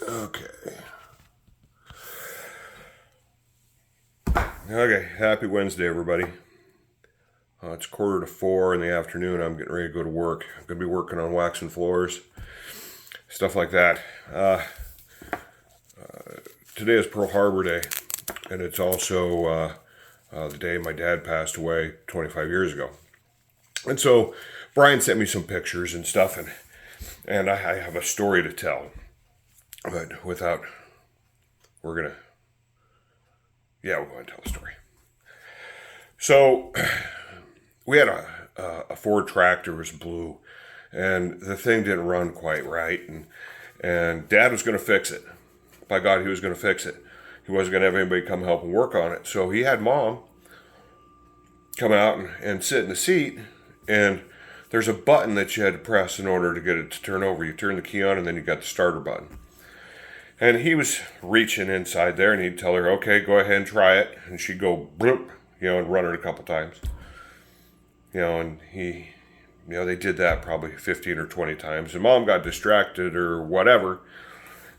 Okay. Okay. Happy Wednesday, everybody. It's 3:45 in the afternoon. I'm getting ready to go to work. I'm going to be working on waxing floors, stuff like that. Today is Pearl Harbor Day, and it's also the day my dad passed away 25 years ago. And so Brian sent me some pictures and stuff, and I have a story to tell. But we're going to, we're going to tell a story. So we had a Ford tractor. It was blue, and the thing didn't run quite right, and Dad was going to fix it. By God, he was going to fix it. He wasn't going to have anybody come help and work on it. So he had Mom come out and sit in the seat, and there's a button that you had to press in order to get it to turn over. You turn the key on, and then you got the starter button. And he was reaching inside there, and he'd tell her, okay, go ahead and try it. And she'd go, bloop, and run it a couple times. And they did that probably 15 or 20 times. And Mom got distracted or whatever.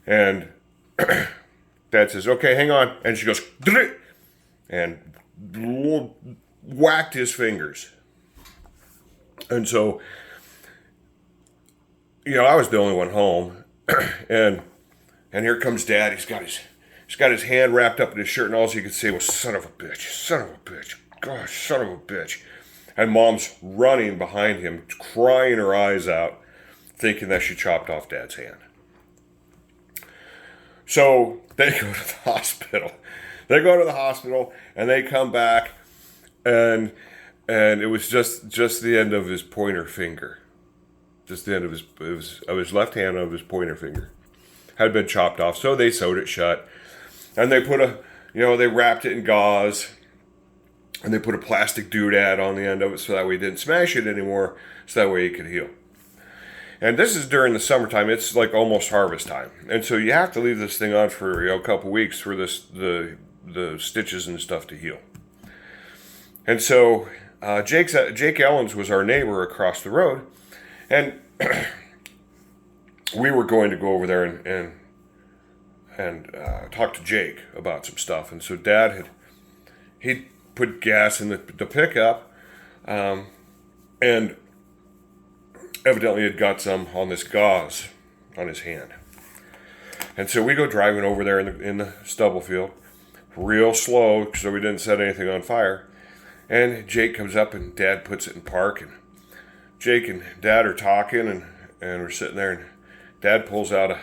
And Dad says, okay, hang on. And she goes, and whacked his fingers. And so, I was the only one home. And here comes Dad. He's got his hand wrapped up in his shirt, and all he could say was, son of a bitch, gosh, son of a bitch. And Mom's running behind him, crying her eyes out, thinking that she chopped off Dad's hand. So they go to the hospital. And they come back, and it was just the end of his pointer finger. Just the end of his left hand of his pointer finger had been chopped off. So they sewed it shut, and they put they wrapped it in gauze, and they put a plastic doodad on the end of it so that way he didn't smash it anymore, so that way it could heal. And this is during the summertime. It's like almost harvest time, and so you have to leave this thing on for a couple weeks for the stitches and stuff to heal. And so Jake Ellens was our neighbor across the road, and we were going to go over there and talk to Jake about some stuff. And so Dad he'd put gas in the pickup, and evidently had got some on this gauze on his hand. And so we go driving over there in the stubble field, real slow, so we didn't set anything on fire. And Jake comes up, and Dad puts it in park, and Jake and Dad are talking, and we're sitting there, and Dad pulls out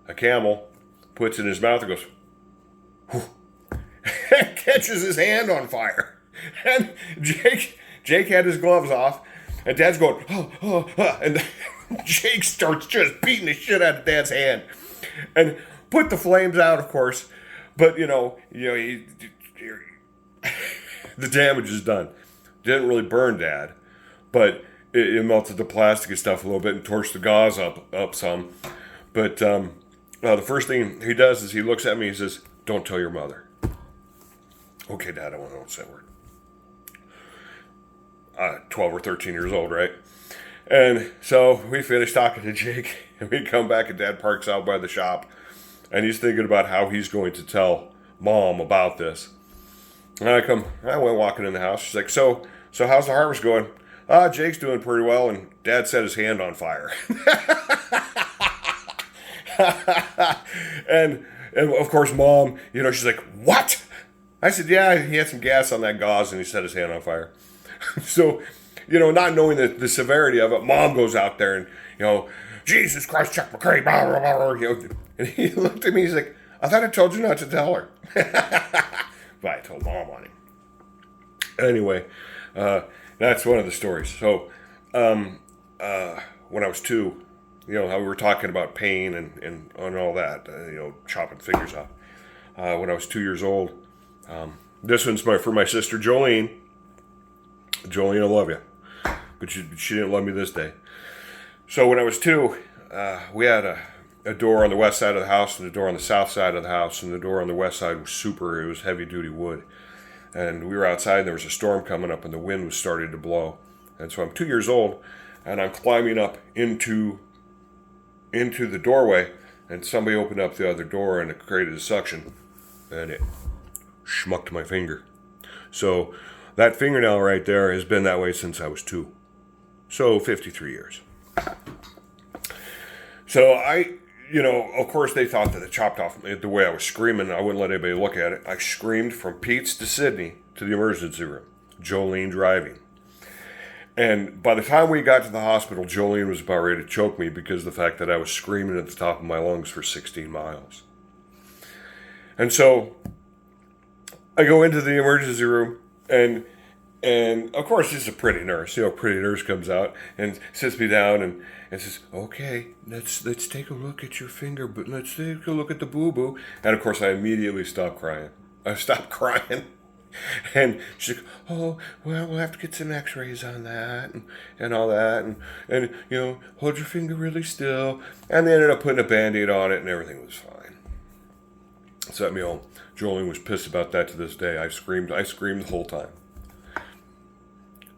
a Camel, puts it in his mouth, and goes, whew, and catches his hand on fire. And Jake had his gloves off, and Dad's going, and Jake starts just beating the shit out of Dad's hand, and put the flames out, of course. But the damage is done. Didn't really burn Dad, but it melted the plastic and stuff a little bit and torched the gauze up some. But the first thing he does is he looks at me and he says, don't tell your mother. Okay, Dad, I won't say a word. 12 or 13 years old, right? And so we finish talking to Jake, and we come back, and Dad parks out by the shop, and he's thinking about how he's going to tell Mom about this. And I went walking in the house. She's like, so how's the harvest going? Jake's doing pretty well, and Dad set his hand on fire. and of course, Mom, she's like, what? I said, yeah, he had some gas on that gauze, and he set his hand on fire. So, not knowing the severity of it, Mom goes out there and, Jesus Christ, Chuck McCrae, blah, blah, blah, and he looked at me, he's like, I thought I told you not to tell her. But I told Mom on him. Anyway, that's one of the stories. So, when I was 2, how we were talking about pain and all that, chopping fingers off. When I was 2 years old, this one's for my sister Jolene. Jolene, I love you, but she didn't love me this day. So when I was 2, we had a door on the west side of the house and a door on the south side of the house, and the door on the west side was it was heavy duty wood. And we were outside, and there was a storm coming up, and the wind was starting to blow. And so I'm 2 years old, and I'm climbing up into the doorway, and somebody opened up the other door and it created a suction, and it schmucked my finger. So that fingernail right there has been that way since I was 2. So 53 years. So of course they thought that it chopped off the way I was screaming. I wouldn't let anybody look at it. I screamed from Pete's to Sydney to the emergency room. Jolene driving. And by the time we got to the hospital, Jolene was about ready to choke me because of the fact that I was screaming at the top of my lungs for 16 miles. And so I go into the emergency room, and of course this is a pretty nurse. A pretty nurse comes out and sits me down and says, "Okay, let's take a look at your finger, but let's take a look at the boo-boo." And of course I immediately stopped crying. I stopped crying. And she's like, "Oh, well, we'll have to get some x-rays on that and all that. And hold your finger really still." And they ended up putting a Band-Aid on it and everything was fine. Sent me home. Jolene was pissed about that to this day. I screamed the whole time.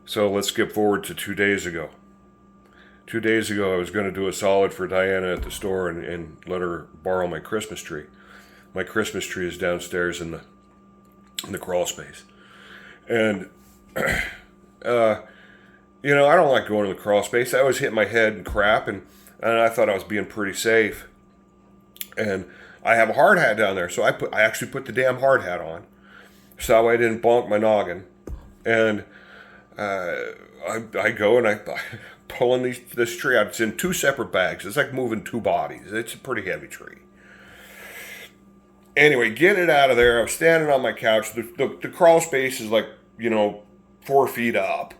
So let's skip forward to 2 days ago. 2 days ago, I was going to do a solid for Diana at the store and let her borrow my Christmas tree. My Christmas tree is downstairs in the crawl space. And, I don't like going to the crawl space. I always hit my head and crap, and I thought I was being pretty safe. And I have a hard hat down there, so I actually put the damn hard hat on, so I didn't bonk my noggin. And I go and I pulling this tree out. It's in 2 separate bags. It's like moving 2 bodies. It's a pretty heavy tree. Anyway, getting it out of there, I was standing on my couch. The crawl space is like, 4 feet up,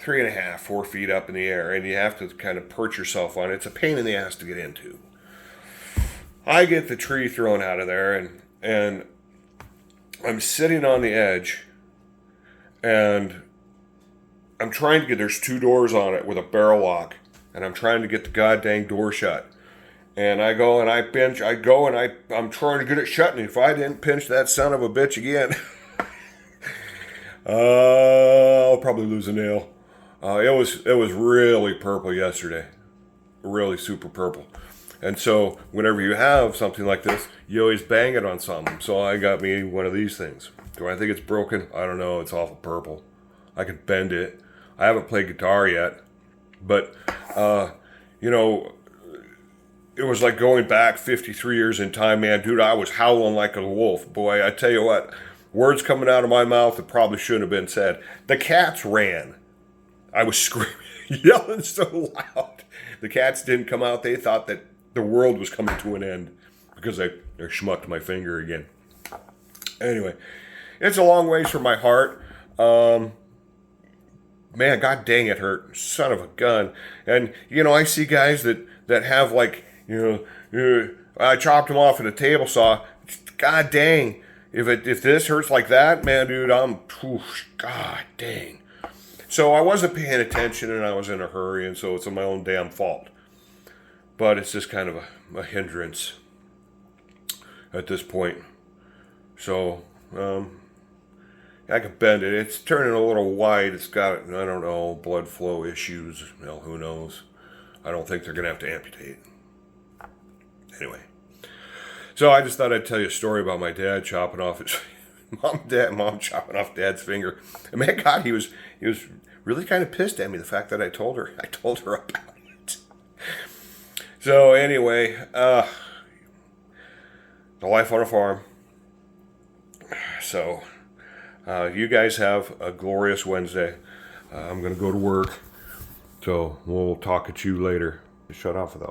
3.5, 4 feet up in the air, and you have to kind of perch yourself on it. It's a pain in the ass to get into. I get the tree thrown out of there, and I'm sitting on the edge, and I'm trying to there's 2 doors on it with a barrel lock, and I'm trying to get the goddamn door shut. And I go and I pinch, I'm trying to get it shut, and if I didn't pinch that son of a bitch again, I'll probably lose a nail. It was really purple yesterday. Really super purple. And so whenever you have something like this, you always bang it on something. So I got me one of these things. Do I think it's broken? I don't know. It's awful purple. I could bend it. I haven't played guitar yet. But, it was like going back 53 years in time, man. Dude, I was howling like a wolf. Boy, I tell you what, words coming out of my mouth that probably shouldn't have been said. The cats ran. I was screaming, yelling so loud. The cats didn't come out. They thought that the world was coming to an end because I schmucked my finger again. Anyway, it's a long ways from my heart. Man, god dang, it hurt. Son of a gun. And, I see guys that have like, I chopped them off with a table saw. God dang. If this hurts like that, man, dude, god dang. So I wasn't paying attention and I was in a hurry, and so it's my own damn fault. But it's just kind of a hindrance at this point. So, I can bend it. It's turning a little white. It's got, I don't know, blood flow issues. Well, who knows? I don't think they're going to have to amputate. Anyway. So I just thought I'd tell you a story about my dad chopping off his... Mom chopping off Dad's finger. And man, God, he was really kind of pissed at me, the fact that I told her about it. So anyway, the life on a farm. So, you guys have a glorious Wednesday. I'm going to go to work. So we'll talk at you later. Shut off without